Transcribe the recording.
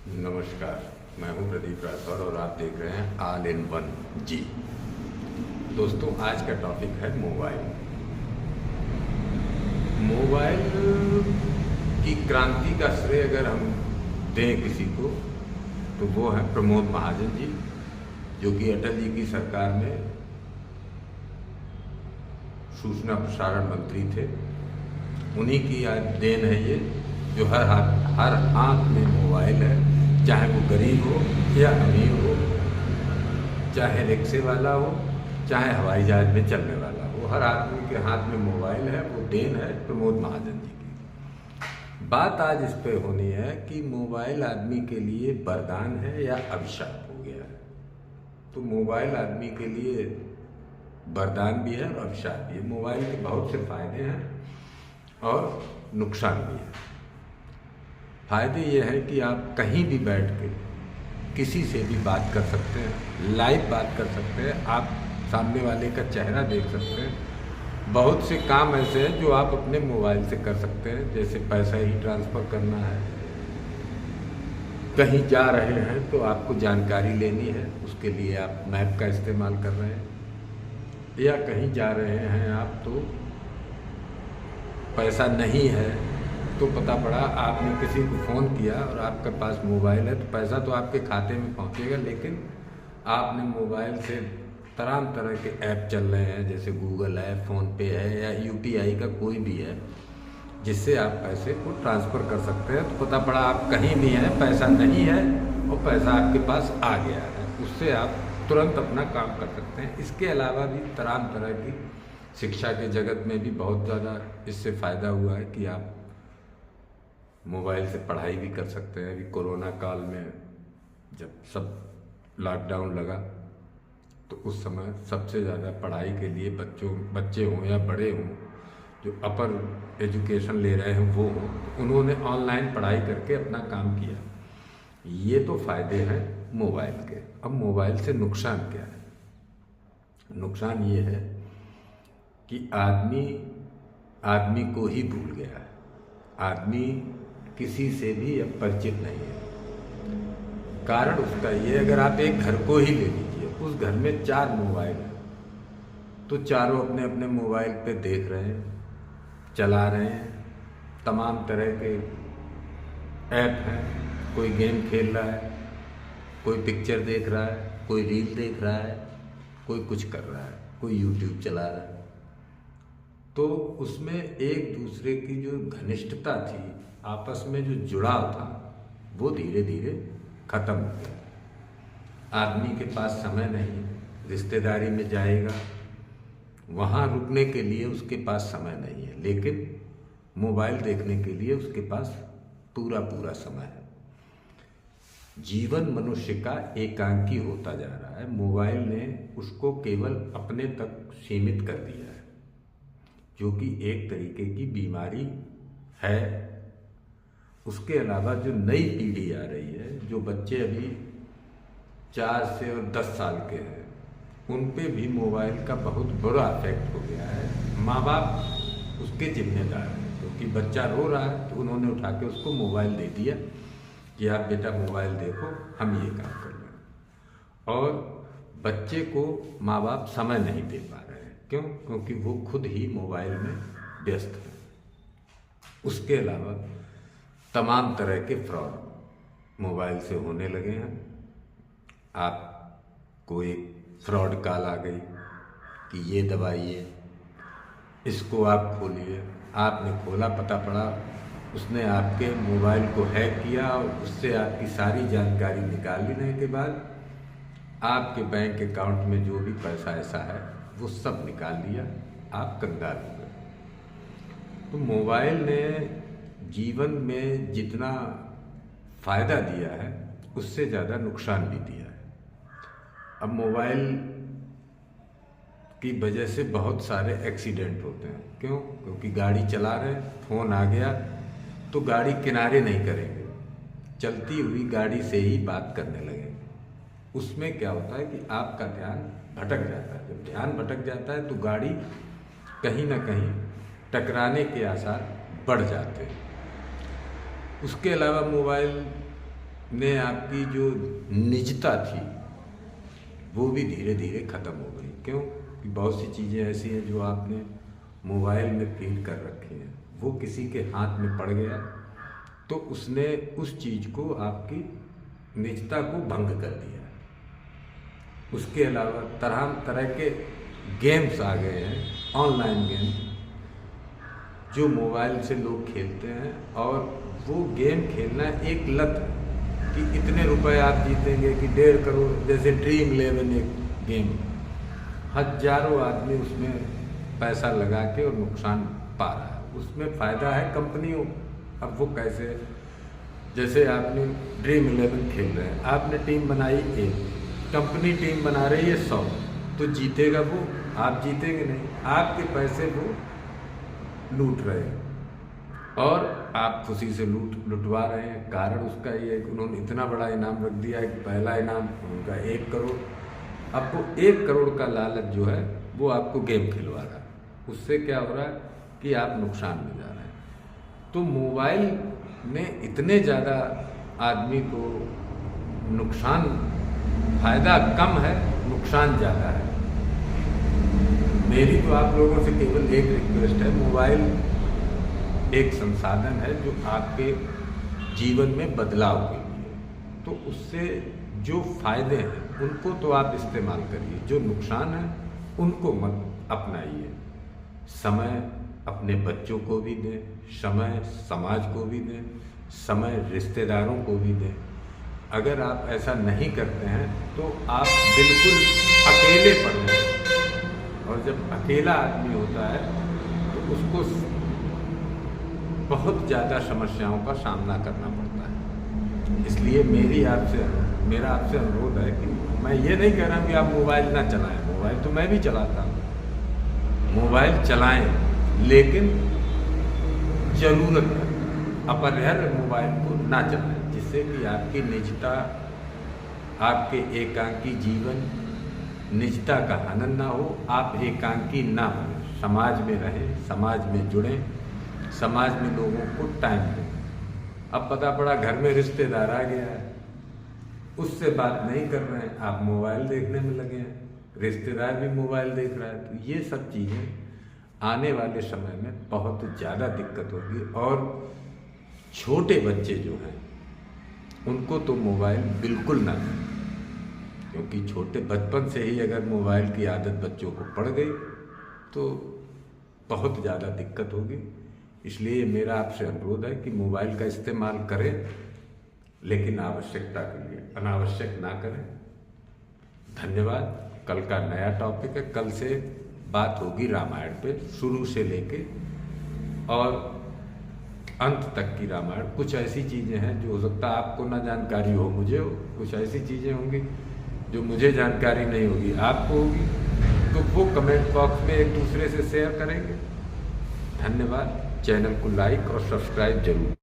नमस्कार, मैं हूं प्रदीप राठौर और आप देख रहे हैं ऑल इन वन जी। दोस्तों, आज का टॉपिक है मोबाइल। मोबाइल की क्रांति का श्रेय अगर हम दें किसी को तो वो है प्रमोद महाजन जी, जो कि अटल जी की सरकार में सूचना प्रसारण मंत्री थे। उन्हीं की आज देन है ये, जो हर हाथ में मोबाइल है, चाहे वो गरीब हो या अमीर हो, चाहे रिक्शे वाला हो, चाहे हवाई जहाज में चलने वाला हो, हर आदमी के हाथ में मोबाइल है। वो देन है प्रमोद महाजन जी की। बात आज इस पे होनी है कि मोबाइल आदमी के लिए वरदान है या अभिशाप हो गया है। तो मोबाइल आदमी के लिए वरदान भी है और अभिशाप भी है। मोबाइल के बहुत से फायदे हैं और नुकसान भी है। फायदे ये है कि आप कहीं भी बैठ के किसी से भी बात कर सकते हैं, लाइव बात कर सकते हैं, आप सामने वाले का चेहरा देख सकते हैं। बहुत से काम ऐसे हैं जो आप अपने मोबाइल से कर सकते हैं, जैसे पैसा ही ट्रांसफ़र करना है, कहीं जा रहे हैं तो आपको जानकारी लेनी है, उसके लिए आप मैप का इस्तेमाल कर रहे हैं, या कहीं जा रहे हैं आप तो पैसा नहीं है तो पता पड़ा आपने किसी को फ़ोन किया और आपके पास मोबाइल है तो पैसा तो आपके खाते में पहुंचेगा, लेकिन आपने मोबाइल से तरह के ऐप चल रहे हैं, जैसे गूगल है, फ़ोनपे है या यूपीआई का कोई भी है, जिससे आप पैसे को ट्रांसफ़र कर सकते हैं। तो पता पड़ा आप कहीं भी हैं, पैसा नहीं है और पैसा आपके पास आ गया है, उससे आप तुरंत अपना काम कर सकते हैं। इसके अलावा भी तरह की शिक्षा के जगत में भी बहुत ज़्यादा इससे फ़ायदा हुआ है कि आप मोबाइल से पढ़ाई भी कर सकते हैं। अभी कोरोना काल में जब सब लॉकडाउन लगा तो उस समय सबसे ज़्यादा पढ़ाई के लिए बच्चे हों या बड़े हों जो अपर एजुकेशन ले रहे हैं वो हों, तो उन्होंने ऑनलाइन पढ़ाई करके अपना काम किया। ये तो फ़ायदे हैं मोबाइल के। अब मोबाइल से नुकसान क्या है? नुकसान ये है कि आदमी को ही भूल गया है। आदमी किसी से भी अब परिचित नहीं है। कारण उसका ये, अगर आप एक घर को ही ले लीजिए, उस घर में 4 मोबाइल हैं तो चारों अपने अपने मोबाइल पे देख रहे हैं, चला रहे हैं, तमाम तरह के ऐप हैं। कोई गेम खेल रहा है, कोई पिक्चर देख रहा है, कोई रील देख रहा है, कोई कुछ कर रहा है, कोई यूट्यूब चला रहा है। तो उसमें एक दूसरे की जो घनिष्ठता थी, आपस में जो जुड़ाव था, वो धीरे धीरे खत्म हो गया। आदमी के पास समय नहीं, रिश्तेदारी में जाएगा, वहाँ रुकने के लिए उसके पास समय नहीं है, लेकिन मोबाइल देखने के लिए उसके पास पूरा समय है। जीवन मनुष्य का एकांकी होता जा रहा है। मोबाइल ने उसको केवल अपने तक सीमित कर दिया है, जो कि एक तरीके की बीमारी है। उसके अलावा जो नई पीढ़ी आ रही है, जो बच्चे अभी 4 से और 10 साल के हैं, उन पे भी मोबाइल का बहुत बुरा इफेक्ट हो गया है। माँ बाप उसके जिम्मेदार हैं, क्योंकि बच्चा रो रहा है तो उन्होंने उठा के उसको मोबाइल दे दिया कि आप बेटा मोबाइल देखो, हम ये काम कर रहे हैं। और बच्चे को माँ बाप समय नहीं दे पा रहे हैं। क्यों? क्योंकि वो खुद ही मोबाइल में व्यस्त है। उसके अलावा तमाम तरह के फ्रॉड मोबाइल से होने लगे हैं। आपको एक फ्रॉड कॉल आ गई कि ये दबाइए, इसको आप खोलिए, आपने खोला, पता पड़ा उसने आपके मोबाइल को हैक किया और उससे आपकी सारी जानकारी निकाल लेने के बाद आपके बैंक अकाउंट में जो भी पैसा ऐसा है वो सब निकाल लिया, आप कंगाल हो गए। तो मोबाइल ने जीवन में जितना फ़ायदा दिया है उससे ज़्यादा नुकसान भी दिया है। अब मोबाइल की वजह से बहुत सारे एक्सीडेंट होते हैं। क्यों? क्योंकि गाड़ी चला रहे हैं, फ़ोन आ गया तो गाड़ी किनारे नहीं करेंगे, चलती हुई गाड़ी से ही बात करने लगेंगे। उसमें क्या होता है कि आपका ध्यान भटक जाता है। जब ध्यान भटक जाता है तो गाड़ी कहीं ना कहीं टकराने के आसार बढ़ जाते हैं। उसके अलावा मोबाइल ने आपकी जो निजता थी वो भी धीरे धीरे ख़त्म हो गई। क्यों? कि बहुत सी चीज़ें ऐसी हैं जो आपने मोबाइल में फीड कर रखी हैं, वो किसी के हाथ में पड़ गया तो उसने उस चीज़ को, आपकी निजता को भंग कर दिया। उसके अलावा तरह तरह के गेम्स आ गए हैं, ऑनलाइन गेम, जो मोबाइल से लोग खेलते हैं, और वो गेम खेलना एक लत है कि इतने रुपए आप जीतेंगे कि 1.5 करोड़, जैसे ड्रीम 11 एक गेम, हजारों आदमी उसमें पैसा लगा के और नुकसान पा रहा है। उसमें फ़ायदा है कंपनियों। अब वो कैसे? जैसे आपने ड्रीम 11 खेल रहे हैं, आपने टीम बनाई एक, कंपनी टीम बना रही है 100, तो जीतेगा वो, आप जीतेंगे नहीं। आपके पैसे वो लूट रहे हैं और आप खुशी से लुटवा रहे हैं। कारण उसका ये है कि उन्होंने इतना बड़ा इनाम रख दिया है कि पहला इनाम उनका 1 करोड़। आपको 1 करोड़ का लालच जो है वो आपको गेम खिलवा रहा है। उससे क्या हो रहा है कि आप नुकसान में जा रहे हैं। तो मोबाइल ने इतने ज़्यादा आदमी को नुकसान, फ़ायदा कम है, नुकसान ज़्यादा है। मेरी तो आप लोगों से केवल एक रिक्वेस्ट है, मोबाइल एक संसाधन है जो आपके जीवन में बदलाव के लिए, तो उससे जो फ़ायदे हैं उनको तो आप इस्तेमाल करिए, जो नुकसान है उनको मत अपनाइए। समय अपने बच्चों को भी दें, समय समाज को भी दें, समय रिश्तेदारों को भी दें। अगर आप ऐसा नहीं करते हैं तो आप बिल्कुल अकेले पड़ जाएंगे, और जब अकेला आदमी होता है तो उसको बहुत ज़्यादा समस्याओं का सामना करना पड़ता है। इसलिए मेरा आपसे अनुरोध है कि मैं ये नहीं कह रहा कि आप मोबाइल ना चलाएं, मोबाइल तो मैं भी चलाता हूँ, मोबाइल चलाएं, लेकिन ज़रूरत है, अपरिहार्य मोबाइल को ना चलाएं, जिससे कि आपकी निजता, आपके एकांकी जीवन, निजता का हनन ना हो, आप एकांकी ना बने, समाज में रहें, समाज में जुड़ें, समाज में लोगों को टाइम दें। अब पता पड़ा घर में रिश्तेदार आ गया है, उससे बात नहीं कर रहे हैं, आप मोबाइल देखने में लगे हैं, रिश्तेदार भी मोबाइल देख रहा है। तो ये सब चीज़ें आने वाले समय में बहुत ज़्यादा दिक्कत होगी। और छोटे बच्चे जो हैं उनको तो मोबाइल बिल्कुल ना दें, क्योंकि छोटे बचपन से ही अगर मोबाइल की आदत बच्चों को पड़ गई तो बहुत ज़्यादा दिक्कत होगी। इसलिए मेरा आपसे अनुरोध है कि मोबाइल का इस्तेमाल करें, लेकिन आवश्यकता के लिए, अनावश्यक ना करें। धन्यवाद। कल का नया टॉपिक है, कल से बात होगी रामायण पे, शुरू से लेके और अंत तक की रामायण। कुछ ऐसी चीज़ें हैं जो हो सकता है आपको ना जानकारी हो, मुझे हो, कुछ ऐसी चीज़ें होंगी जो मुझे जानकारी नहीं होगी, आपको होगी, तो वो कमेंट बॉक्स में एक दूसरे से शेयर करेंगे। धन्यवाद। चैनल को लाइक और सब्सक्राइब जरूर।